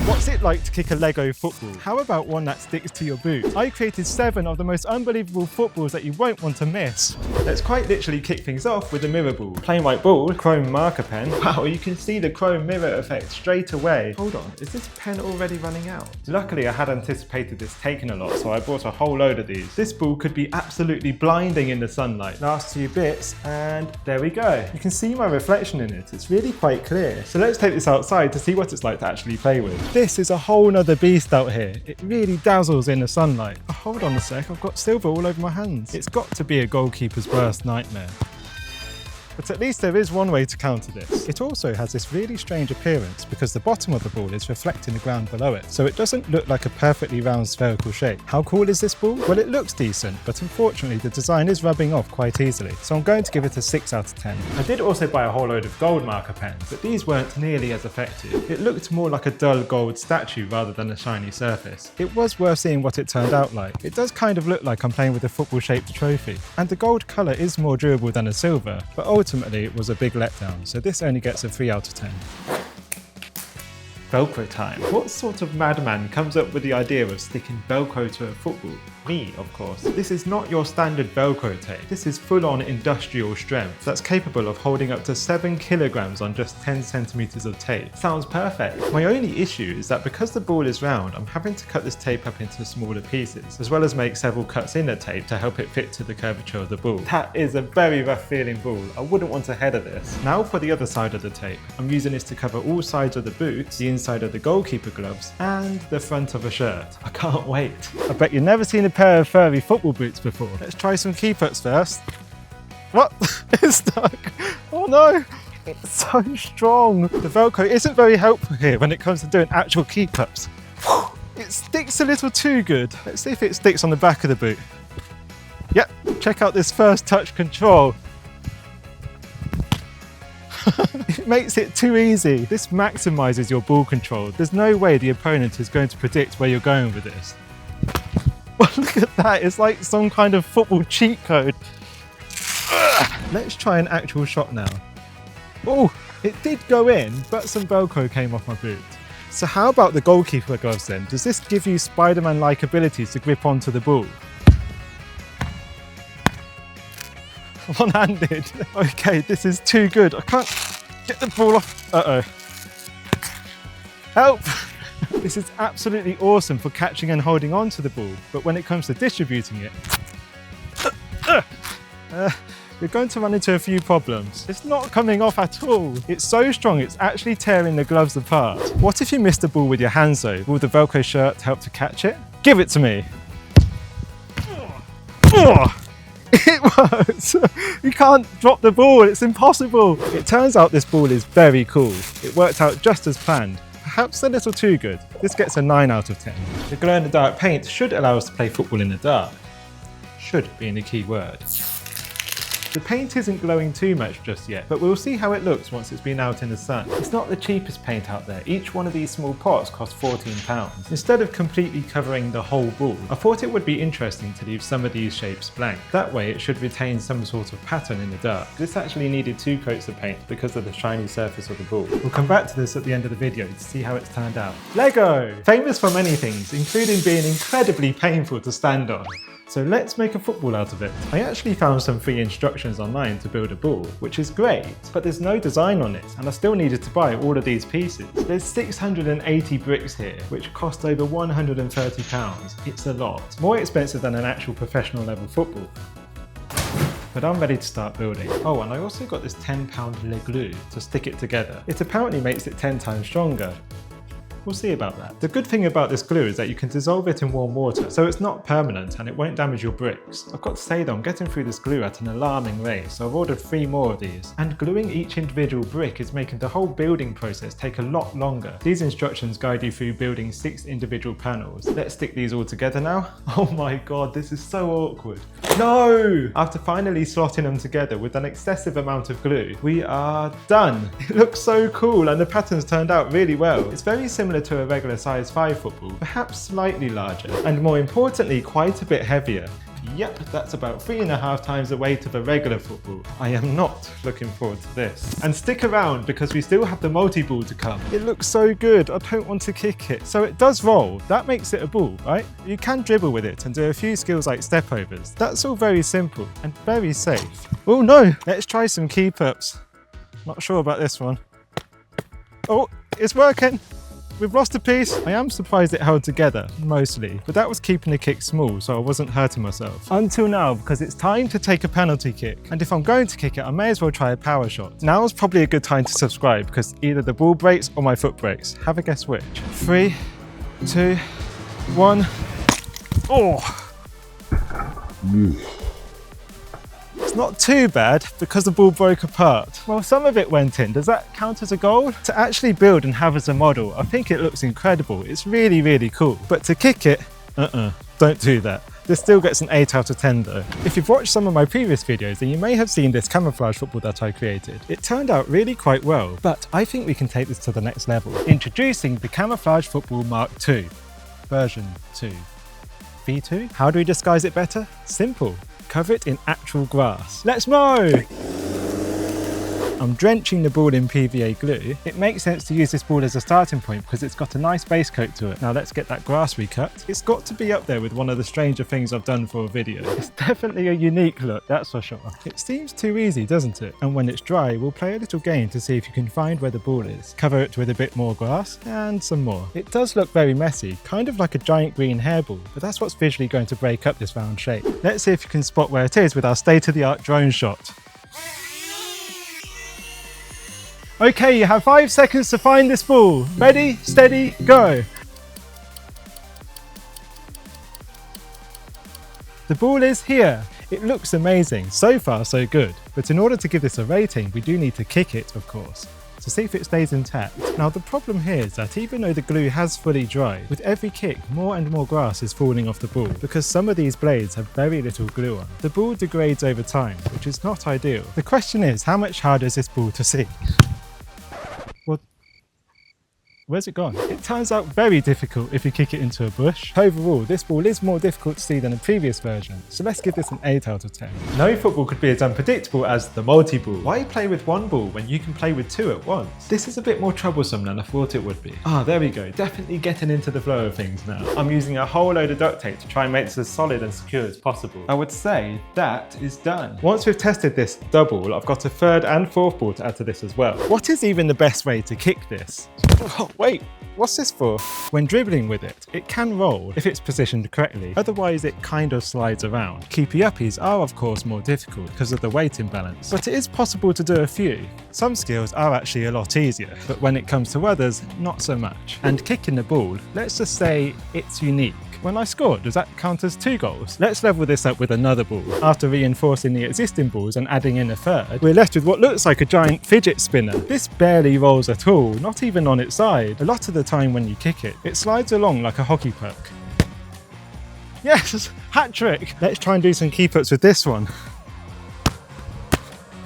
What's it like to kick a Lego football? How about one that sticks to your boot? I created 7 of the most unbelievable footballs that you won't want to miss. Let's quite literally kick things off with a mirror ball. Plain white ball, chrome marker pen. Wow, you can see the chrome mirror effect straight away. Hold on, is this pen already running out? Luckily I had anticipated this taking a lot, so I bought a whole load of these. This ball could be absolutely blinding in the sunlight. Last 2 bits, and there we go. You can see my reflection in it. It's really quite clear. So let's take this outside to see what it's like to actually play with. This is a whole nother beast out here. It really dazzles in the sunlight. Oh, hold on a sec, I've got silver all over my hands. It's got to be a goalkeeper's worst nightmare. But at least there is one way to counter this. It also has this really strange appearance because the bottom of the ball is reflecting the ground below it, so it doesn't look like a perfectly round spherical shape. How cool is this ball? Well, it looks decent, but unfortunately the design is rubbing off quite easily, so I'm going to give it a 6 out of 10. I did also buy a whole load of gold marker pens, but these weren't nearly as effective. It looked more like a dull gold statue rather than a shiny surface. It was worth seeing what it turned out like. It does kind of look like I'm playing with a football-shaped trophy, and the gold colour is more durable than a silver, but ultimately it was a big letdown, so this only gets a 3 out of 10. Velcro time. What sort of madman comes up with the idea of sticking Velcro to a football? Me, of course. This is not your standard Velcro tape. This is full-on industrial strength that's capable of holding up to 7 kilograms on just 10 centimeters of tape. Sounds perfect. My only issue is that because the ball is round, I'm having to cut this tape up into smaller pieces, as well as make several cuts in the tape to help it fit to the curvature of the ball. That is a very rough feeling ball. I wouldn't want to header this. Now for the other side of the tape. I'm using this to cover all sides of the boots, the inside of the goalkeeper gloves, and the front of a shirt. I can't wait. I bet you've never seen a pair of furry football boots before. Let's try some keep-ups first. What? It's stuck. Oh no. It's so strong. The Velcro isn't very helpful here when it comes to doing actual keep-ups. It sticks a little too good. Let's see if it sticks on the back of the boot. Yep, check out this first touch control. It makes it too easy. This maximizes your ball control. There's no way the opponent is going to predict where you're going with this. Well, look at that, it's like some kind of football cheat code. Let's try an actual shot now. Oh, it did go in, but some Velcro came off my boot. So how about the goalkeeper gloves then? Does this give you Spider-Man-like abilities to grip onto the ball? One-handed. Okay, this is too good. I can't get the ball off. Uh-oh. Help! This is absolutely awesome for catching and holding on to the ball, but when it comes to distributing it, you're going to run into a few problems. It's not coming off at all. It's so strong, it's actually tearing the gloves apart. What if you miss the ball with your hands though? Will the Velcro shirt help to catch it? Give it to me. It works! You can't drop the ball, it's impossible. It turns out this ball is very cool. It worked out just as planned. Perhaps a little too good. This gets a 9 out of 10. The glow-in-the-dark paint should allow us to play football in the dark. Should being the key word. The paint isn't glowing too much just yet, but we'll see how it looks once it's been out in the sun. It's not the cheapest paint out there. Each one of these small pots costs £14. Instead of completely covering the whole ball, I thought it would be interesting to leave some of these shapes blank. That way it should retain some sort of pattern in the dark. This actually needed 2 coats of paint because of the shiny surface of the ball. We'll come back to this at the end of the video to see how it's turned out. Lego! Famous for many things, including being incredibly painful to stand on. So let's make a football out of it. I actually found some free instructions online to build a ball, which is great, but there's no design on it, and I still needed to buy all of these pieces. There's 680 bricks here, which cost over £130. It's a lot. More expensive than an actual professional level football. But I'm ready to start building. Oh, and I also got this £10 Le glue to stick it together. It apparently makes it 10 times stronger. We'll see about that. The good thing about this glue is that you can dissolve it in warm water, so it's not permanent and it won't damage your bricks. I've got to say though, I'm getting through this glue at an alarming rate, so I've ordered 3 more of these. And gluing each individual brick is making the whole building process take a lot longer. These instructions guide you through building 6 individual panels. Let's stick these all together now. Oh my god, this is so awkward. No! After finally slotting them together with an excessive amount of glue, we are done. It looks so cool and the patterns turned out really well. It's very similar to a regular size 5 football, perhaps slightly larger, and more importantly, quite a bit heavier. Yep, that's about 3.5 times the weight of a regular football. I am not looking forward to this. And stick around because we still have the multi-ball to come. It looks so good, I don't want to kick it. So it does roll, that makes it a ball, right? You can dribble with it and do a few skills like step overs. That's all very simple and very safe. Oh no, let's try some keep ups. Not sure about this one. Oh, it's working. We've lost a piece. I am surprised it held together, mostly, but that was keeping the kick small, so I wasn't hurting myself. Until now, because it's time to take a penalty kick. And if I'm going to kick it, I may as well try a power shot. Now is probably a good time to subscribe, because either the ball breaks or my foot breaks. Have a guess which. 3, 2, 1. Oh! It's not too bad because the ball broke apart. Well, some of it went in. Does that count as a goal? To actually build and have as a model, I think it looks incredible. It's really, really cool. But to kick it, don't do that. This still gets an 8 out of 10 though. If you've watched some of my previous videos, then you may have seen this camouflage football that I created. It turned out really quite well, but I think we can take this to the next level. Introducing the Camouflage Football Mark II, version 2. V2? How do we disguise it better? Simple. Cover it in actual grass. Let's mow! I'm drenching the ball in PVA glue. It makes sense to use this ball as a starting point because it's got a nice base coat to it. Now let's get that grass recut. It's got to be up there with one of the stranger things I've done for a video. It's definitely a unique look, that's for sure. It seems too easy, doesn't it? And when it's dry, we'll play a little game to see if you can find where the ball is. Cover it with a bit more grass and some more. It does look very messy, kind of like a giant green hairball, but that's what's visually going to break up this round shape. Let's see if you can spot where it is with our state-of-the-art drone shot. Okay, you have 5 seconds to find this ball. Ready, steady, go. The ball is here. It looks amazing. So far, so good. But in order to give this a rating, we do need to kick it, of course, to see if it stays intact. Now, the problem here is that even though the glue has fully dried, with every kick, more and more grass is falling off the ball because some of these blades have very little glue on. The ball degrades over time, which is not ideal. The question is, how much harder is this ball to see? Well, where's it gone? It turns out very difficult if you kick it into a bush. Overall, this ball is more difficult to see than the previous version, so let's give this an 8 out of 10. No football could be as unpredictable as the multi-ball. Why play with one ball when you can play with 2 at once? This is a bit more troublesome than I thought it would be. Ah, there we go. Definitely getting into the flow of things now. I'm using a whole load of duct tape to try and make this as solid and secure as possible. I would say that is done. Once we've tested this double, I've got a 3rd and 4th ball to add to this as well. What is even the best way to kick this? Oh, wait, what's this for? When dribbling with it, it can roll if it's positioned correctly, otherwise it kind of slides around. Keepy-uppies are of course more difficult because of the weight imbalance, but it is possible to do a few. Some skills are actually a lot easier, but when it comes to others, not so much. And kicking the ball, let's just say it's unique. When I scored, does that count as 2 goals? Let's level this up with another ball. After reinforcing the existing balls and adding in a 3rd, we're left with what looks like a giant fidget spinner. This barely rolls at all, not even on its side. A lot of the time when you kick it, it slides along like a hockey puck. Yes, hat trick! Let's try and do some keep-ups with this one.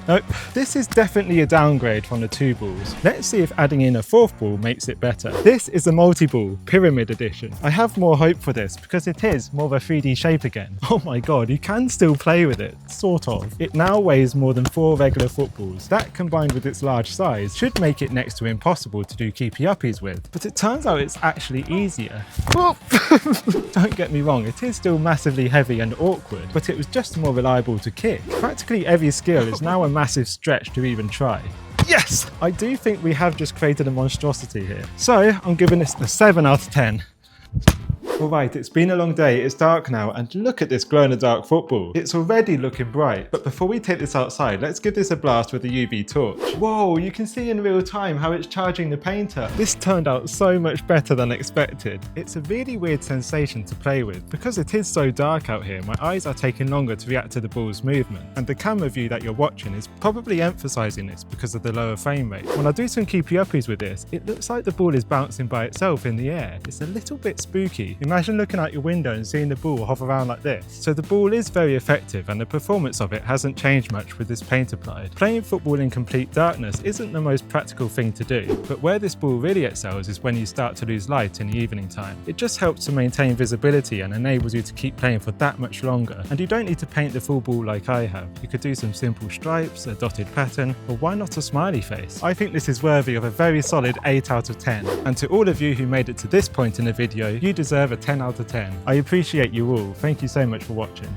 Nope, this is definitely a downgrade from the 2 balls. Let's see if adding in a 4th ball makes it better. This is the multi-ball pyramid edition. I have more hope for this because it is more of a 3D shape again. Oh my god, you can still play with it, sort of. It now weighs more than 4 regular footballs. That combined with its large size should make it next to impossible to do keepy-uppies with. But it turns out it's actually easier. Don't get me wrong, it is still massively heavy and awkward, but it was just more reliable to kick. Practically every skill is now a massive stretch to even try. Yes! I do think we have just created a monstrosity here. So I'm giving this a 7 out of 10. Alright, it's been a long day, it's dark now, and look at this glow-in-the-dark football. It's already looking bright, but before we take this outside, let's give this a blast with a UV torch. Whoa, you can see in real time how it's charging the painter. This turned out so much better than expected. It's a really weird sensation to play with. Because it is so dark out here, my eyes are taking longer to react to the ball's movement, and the camera view that you're watching is probably emphasizing this because of the lower frame rate. When I do some keepy-uppies with this, it looks like the ball is bouncing by itself in the air. It's a little bit spooky. Imagine looking out your window and seeing the ball hover around like this. So the ball is very effective and the performance of it hasn't changed much with this paint applied. Playing football in complete darkness isn't the most practical thing to do, but where this ball really excels is when you start to lose light in the evening time. It just helps to maintain visibility and enables you to keep playing for that much longer. And you don't need to paint the full ball like I have. You could do some simple stripes, a dotted pattern, or why not a smiley face? I think this is worthy of a very solid 8 out of 10. And to all of you who made it to this point in the video, you deserve a 10 out of 10. I appreciate you all. Thank you so much for watching.